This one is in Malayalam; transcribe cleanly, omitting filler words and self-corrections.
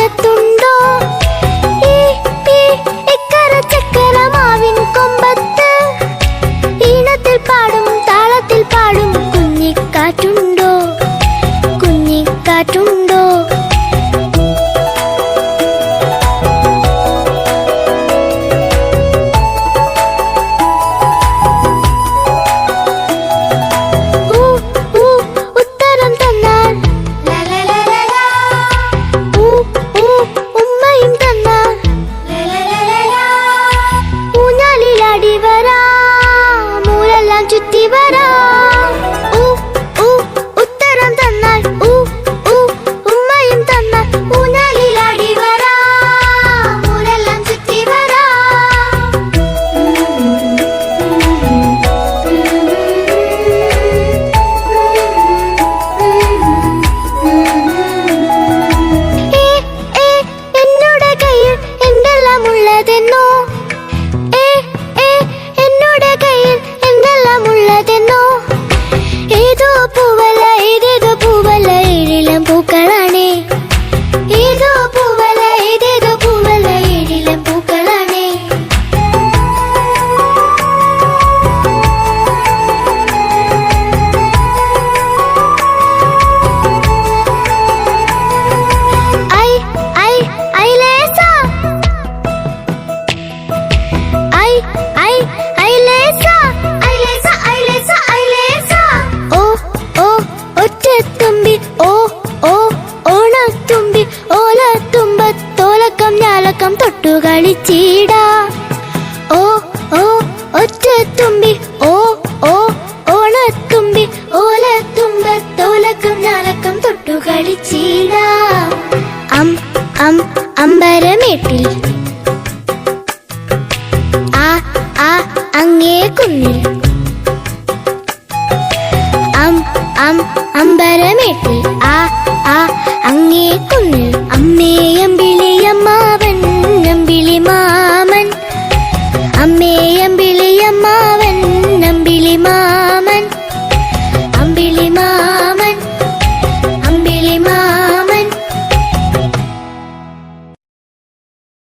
ആകാശത്തുണ്ടോ ഇക്കര ചക്കര മാവിൻ കൊമ്പത്ത് ഈണത്തിൽ പാടും താളത്തിൽ പാടും കുഞ്ഞിക്കാറ്റുണ്ടോ കുഞ്ഞിക്കാറ്റുണ്ടോ ഉത്തരം തന്നാൽ ഉമ്മയും തന്നാൽ ഊഞ്ഞാലിലാടി വരാ മൂലെല്ലാം ചുറ്റി വരാ എന്നോട് കയ്യിൽ എന്തെല്ലാം ഉള്ളതെന്നോ എന്നോട് കയ്യിൽ എന്തെല്ലാം ഉള്ളതെന്നോ ഏതോ പൂവല ഏതേതോ പൂവല ഏഴിലം പൂക്കളാണേ ഏതോ പൂവല ഏതേതോ പൂവല ഏഴിലം പൂക്കളാണേ ഒറ്റത്തുമ്പി ഓണത്തുമ്പി ഓലത്തുമ്പത്തോലക്കം ഞാലക്കം തൊട്ടു കളിച്ചീടാ ഒറ്റത്തുമ്പി ഓണത്തുമ്പി ഓലത്തുമ്പത്തോലക്കം ഞാലക്കം തൊട്ടു കളിച്ചീടാ അമ്പരമേട്ടിൽ അങ്ങേ കുന്നിൽ അമ്പരമേട്ടിൽ അങ്ങേ